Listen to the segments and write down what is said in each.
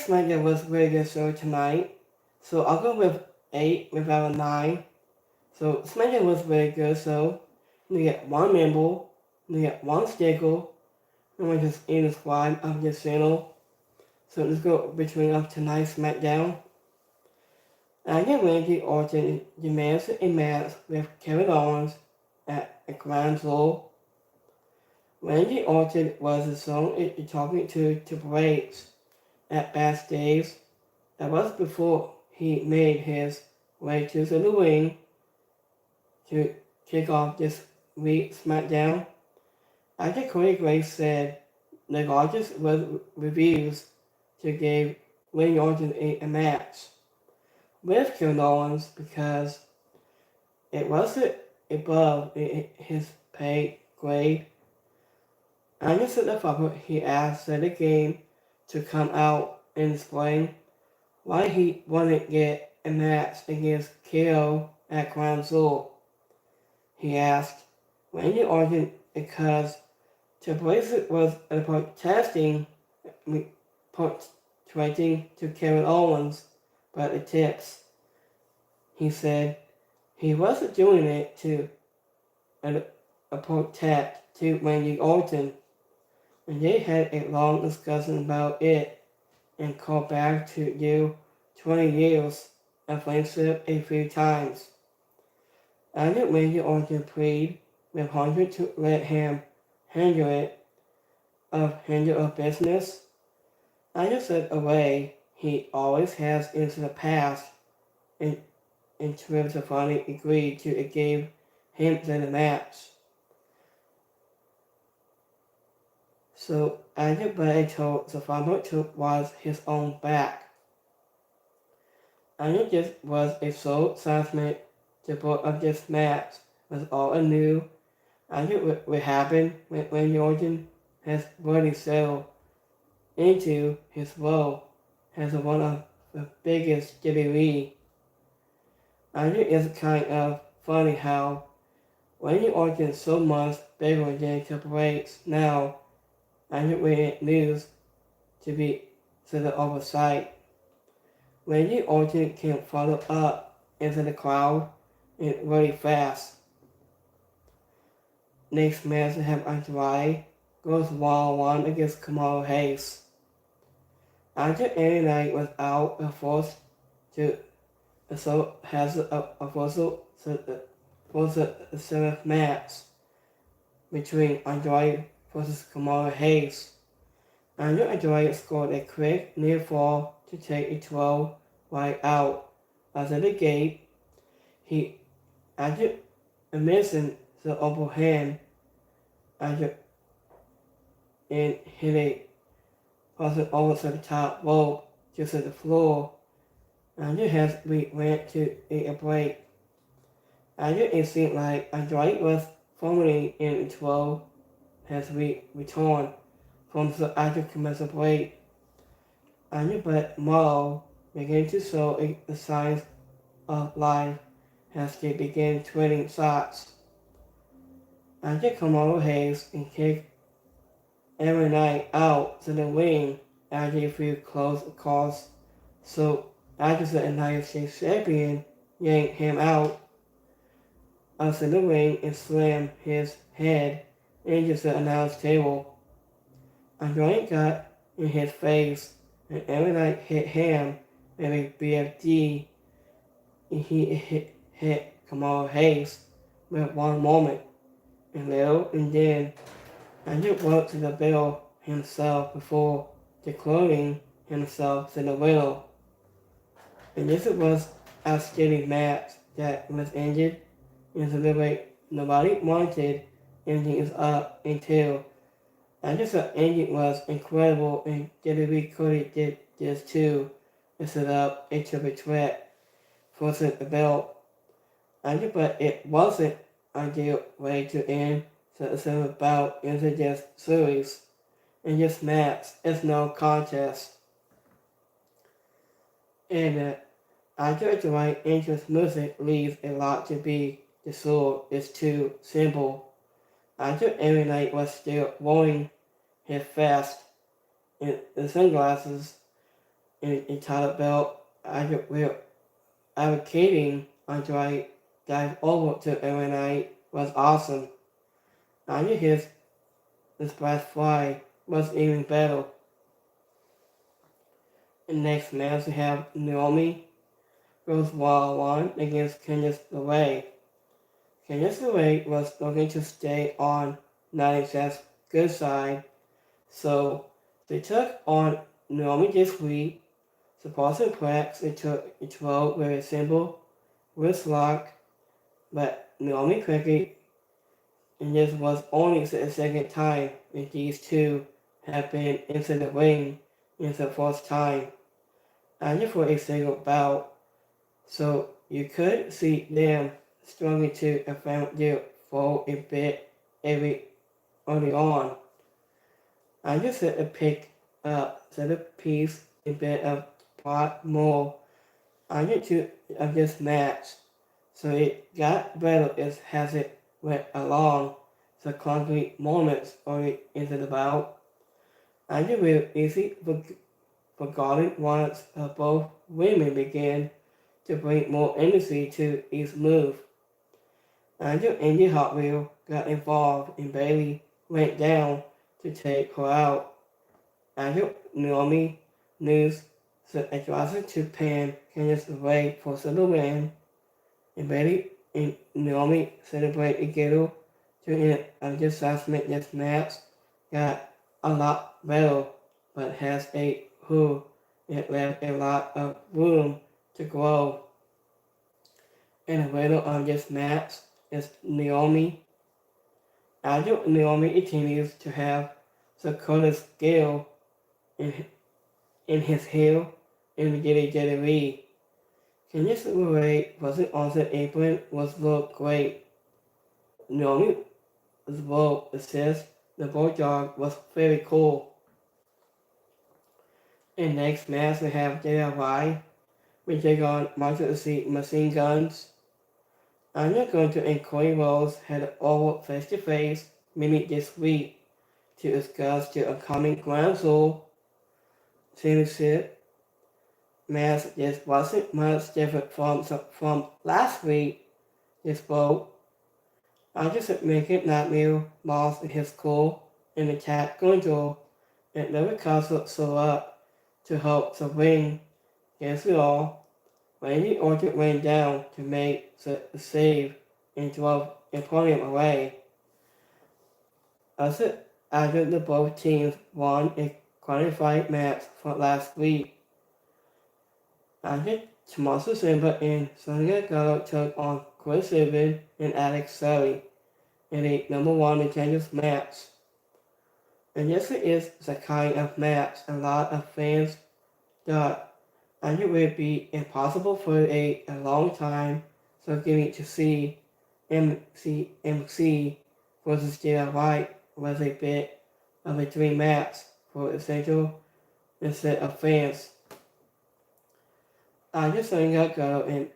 Smackdown was a very good show tonight. So I'll go with 8 without a 9. So Smackdown was a very good show. You get one member, you get one sticker, and we're just in the squad of this channel. So let's go between up tonight's Smackdown. I get Randy Orton demands a match with Kevin Owens at a Grand Slam. Randy Orton was the song talking to H at backstage. That was before he made his way to the ring to kick off this week's SmackDown. After Cody Graves said the largest reviews to give Randy Orton a match with Kevin Owens because it wasn't above his pay grade. Under the Father, he asked the game to come out and explain why he wouldn't get a match against KO at Crown Jewel. He asked Randy Orton because Triple H was protesting to Kevin Owens about the tips. He said he wasn't doing it to protect to Randy Orton, and they had a long discussion about it and called back to do 20 years of friendship a few times. After Randy Orton pleaded with Hunter to let him handle business, Hunter said a way he always has into the past, and Trips finally agreed to give him the match. So after Buddy told the farmer to watch his own back. Anya just was a sole salesman to both of this match was all anew. Anya what happened when Jordan has already settled into his role as one of the biggest WWE. Anya is kind of funny how Randy Orton is so much bigger than Triple H now. Anya waited news to be to the oversight. Randy Orton can follow up into the crowd and really fast. Next match to have Andrade goes 1-on-1 against Kamala Hayes. After any night was out and forced to so has a seventh match between Andrade versus Kamala Hayes. Andrade scored a quick near fall to take a 12 right out. After the gate, he after missing the overhand and hit a person over the top rope just at the floor. After we went to a break. After it seemed like Andrade was formerly in 12 as we returned from the after commercial break. But Morrow began to show the signs of life as they began trading shots. After Kamala Hayes and kicked every night out to the ring after a few close calls, so after the United States champion yanked him out of the ring and slammed his head into the announce table. Andrade got in his face and every night hit him with a BFD, and he hit Kamala Hayes with one moment. And little and then Andrew went to the bell himself before declaring himself to the winner. And this was a steady match that was ended in the way nobody wanted ending up until after the ending was incredible and WWE Cody did this too to set up a triple threat for the belt. But it wasn't ideal way to end the bout into this series. In this match, it's no contest. And after the right entrance music leaves a lot to be desired. It's too simple. After every night was still wearing his vest and the sunglasses, in a title belt. Advocating Andrade dive over to every night was awesome. Under his splash fly was even better. And next match we have Naomi goes 1-1 against Candice LeRae. Candice LeRae was looking to stay on Nadia's good side, so they took on Naomi this week. Supposing Prax they took a 12 with a simple wrist lock, but Naomi quickly, and this was only the second time that these two have been into the ring in the first time. And for a single bout, so you could see them struggling to affect their foe a bit early on. I just had to pick up the piece a bit of plot more. I get to of this match, so it got better as it went along. The concrete moments early into the bout. I just real easy forgotten once both women began to bring more energy to each move. Andrew Indy Hot Wheel got involved and Bailey went down to take her out. Andrew Naomi News the advisor to Pan Candice away for the win, and Bailey and Naomi celebrate together to an adjustment this match got a lot better, but has a who it left a lot of room to grow. And the winner of this match is Naomi. After Naomi continues to have the coolest skill in his heel in the WWE. Candice LeRae wasn't on the apron was look great. Naomi as well assist the bulldog was very cool. In next match we have JRY. We take on Marshall C. Machine Guns. I'm not going to and Cody Rhodes head over face-to-face meeting this week to discuss the upcoming Grand Soul Championship match. This wasn't much different from last week. This vote. I just make it Nightmare lost his cool and attack Gunjo and never Castle so up to help the ring. Yes, we all. Randy Orton went down to make the save and drove Emporium away. After the both teams won a qualified match for last week. After Tommaso Ciampa and Sonya Deville took on Chris Sabin and Alex Shelley in a number 1 contenders match. And this is the kind of match a lot of fans thought and it would be impossible for a long time, so getting to see MC versus Jay White was a bit of a dream match for essential instead of fans. I just got go and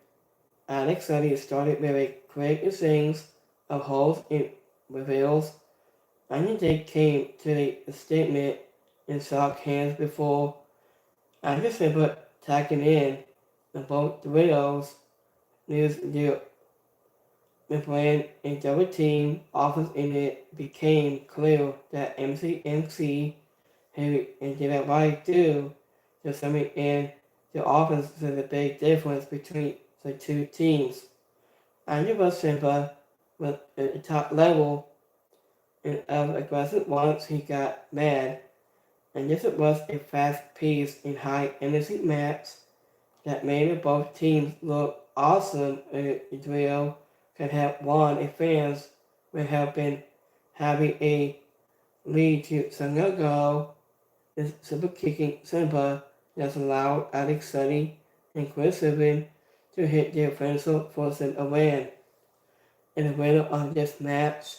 Alex Shelley started with a quick exchange of holds and reveals, and they came to the statement and shook hands before after Simple tagging in and both the widows news the plan and double team offers and it became clear that MC who did right do to summon in the offense is the big difference between the two teams. And it was Simple was at the top level and of aggressive once he got mad. And this was a fast-paced and high-energy match that made both teams look awesome. A drill could have won if fans would have been having a lead to Sonya Deville. This super kicking Simba that allowed Alex Shelley and Chris Sabin to hit their offensive for a win. And the winner of this match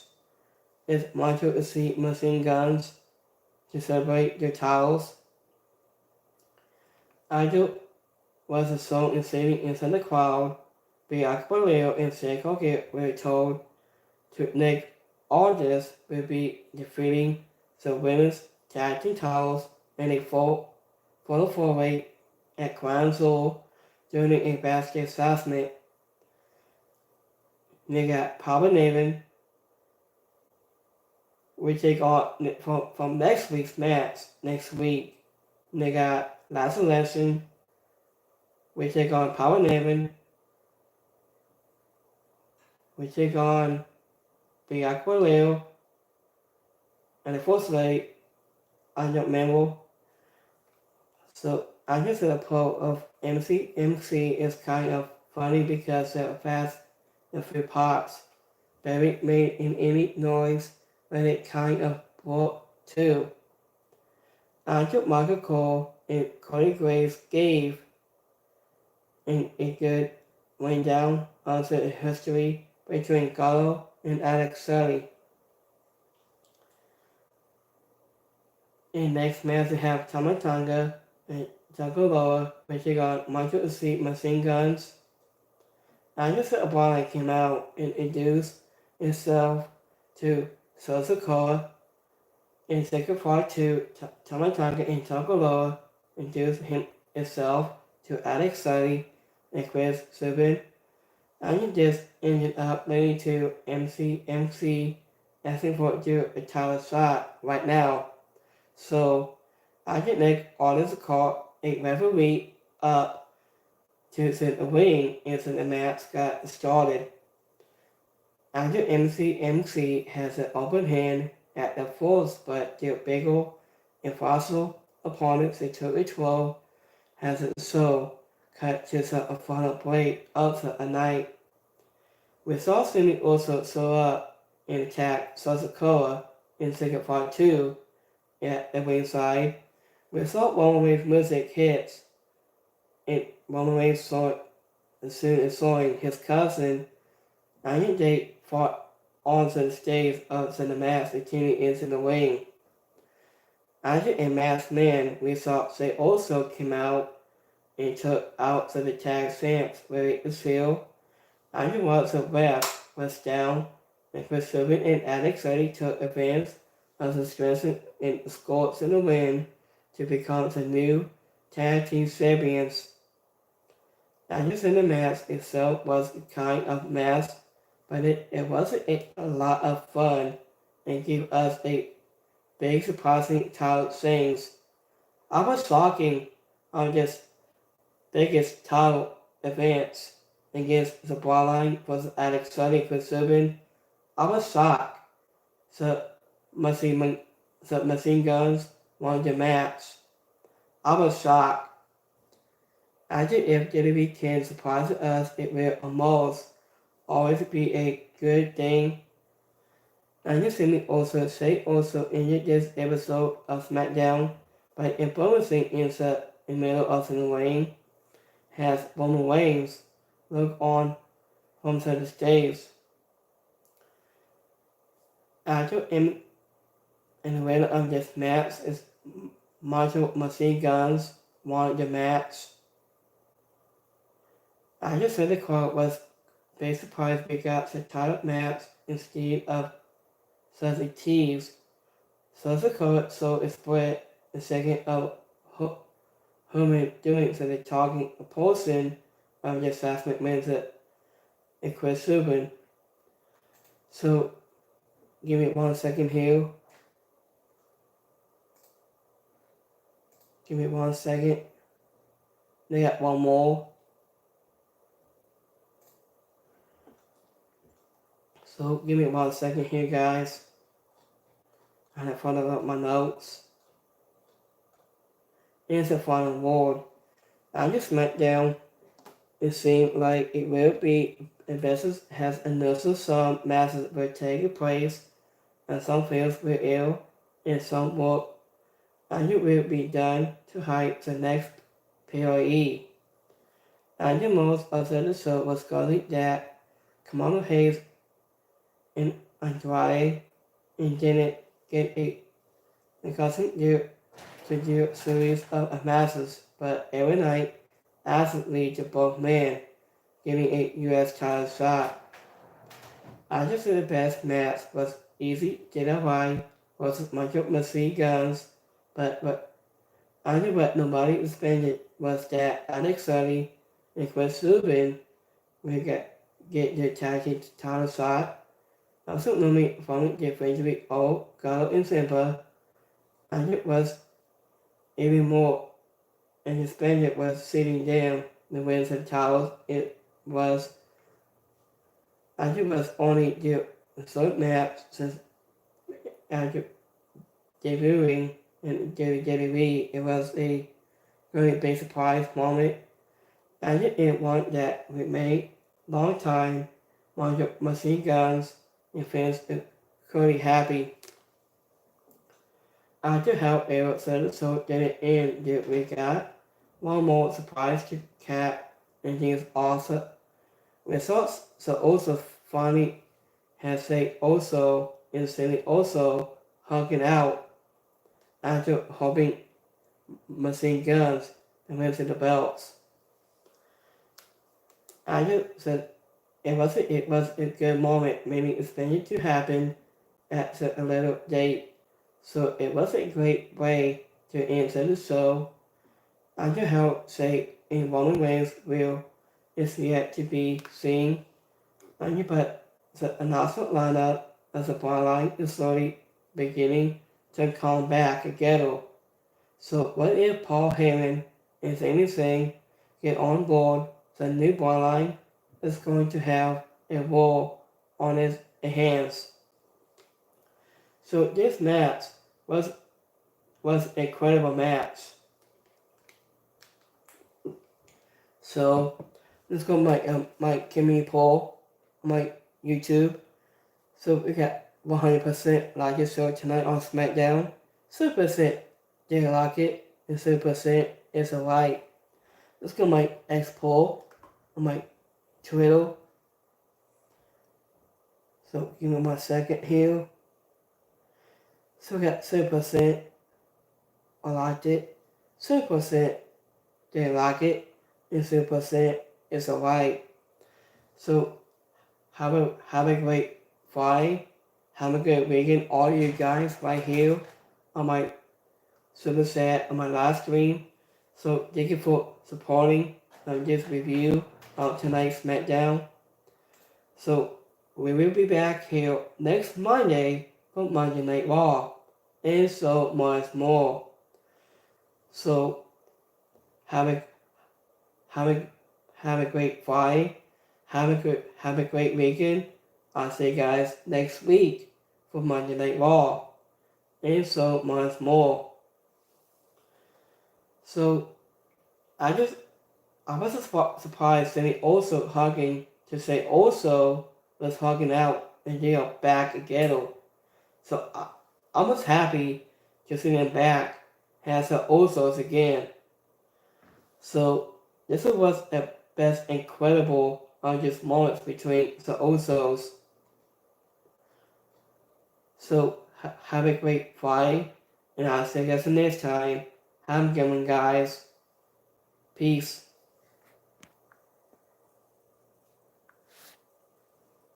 is Montreal C. Machine Guns to celebrate their titles. Idol was a song in saving inside the crowd. Bianca Belair and Shay Colgate were told to make all this will be defeating the women's tag team titles in a full four-way at Ground during a basket assessment. They got Power Navin, we take on from next week's match next week. They got Last Election, we take on Power Navin, we take on the Aqualeo, and the first late, I don't remember. So I just did a poll of MC. MC is kind of funny because they're fast in few parts. Barry made in any noise, but it kind of brought too. I took Michael Cole and Cody Graves gave a good rundown of the history between Gallo and Alex Shelley. In next match we have Tamatanga and Takaloa, which got Michael C. machine guns. Anderson O'Brien came out and introduced himself to Sosakoa in second part to Tamatanga and Takaloa introduced himself to Alex Shelley and Chris Subin. And this ended up leading to MC asking for do a title shot right now. So I can make orders to call a referee up to send a wing until the match got started. After MC has an open hand at the force, but their bigger and fossil opponents in 2012 has it so cut to a final break of the night. We saw Cindy also show up and attack Sosakoa in second part 2 at the ringside. We saw Roman Reigns' music hits, and Roman Reigns saw it as soon as showing his cousin. I think they fought on the stage of the match and tuning into the ring. After a masked man, we saw they also came out and took out the tag champs Larry the Seal. Afterwards, the ref was down, and Chris Subin and Alex Shelley took advantage of the strength and escorts in the win to become the new tag team champions. After the match itself was kind of mess, but it wasn't a lot of fun and gave us a big surprising title change. I was shocking on this biggest title advance against the Bloodline versus Alex Shelley and Chris Subin. I was shocked. The machine guns won the match. I was shocked. After if WWE can surprise us, it will almost always be a good thing. And you see me also say also ended this episode of Smackdown by imposing in the middle of the ring has Roman Reigns look on from the stage. After in the winner of this match is Macho Machine Guns won the match. I just said the crowd was very surprised we got the title match instead of Suzy Tees. So the crowd so it split the second of Herman doing so the talking portion of the assessment wins it and Chris Subin. So give me 1 second here. Give me 1 second. They got one more. So give me 1 second here, guys. I have followed up my notes. Here's the final word. I just Smackdown. It seemed like it will be investors has announced some matches will take place, and some fields will ill, and some work. And it will be done to hype the next POE. And the most of the show was calling that Kamala Hayes and Andrade and didn't get a constant to do a series of matches, but every night asked lead to both men, giving a US title shot. I just said the best match was easy DIY versus Michael Machine Guns, but I knew what nobody expected was that unexciting and Chris Subin will get the taxi title shot. Also normally from the Frederick O. Gallo and Simba, and it was even more and his bandit was sitting down the winds and towers. It was and it was only the short map since after debuting in WWE. It was a very big surprise moment. And it is one that we made long time while the machine guns and fans are currently happy. After however so didn't end that we got one more surprise to cap and things also results so also finally has they also instantly also hugging out after hoping machine guns and lifting the belts. I just said it was a good moment, maybe expected to happen at a later date. So it was a great way to answer the show. I just help say in Roman Reigns will is yet to be seen. And you put the announcement lineup as a byline is slowly beginning to come back together. So what if Paul Heyman is anything get on board the new byline is going to have a war on his hands. So this match was an incredible match. So let's go my Kimmy poll on my YouTube. So we got 100% like this show tonight on Smackdown. 2% didn't like it, and 2% is a like. Let's go my X poll on my Twitter. So give me my second here. So we got 2% I liked it, 2% didn't like it, and 2% is a like. So have a great Friday. Have a good weekend, all you guys right here on my super chat on my live stream. So thank you for supporting this review of tonight's Smackdown. So we will be back here next Monday for Monday Night Raw, and so much more. So have a great Friday. Have a great weekend. I'll see you guys next week for Monday Night Raw, and so much more. So I was surprised that he also hugging to say also was hugging out and they are back together. So I was happy to see them back as the Usos again. So this was the best incredible just moments between the Usos. So have a great Friday, and I'll see you guys next time. Have a good one, guys. Peace.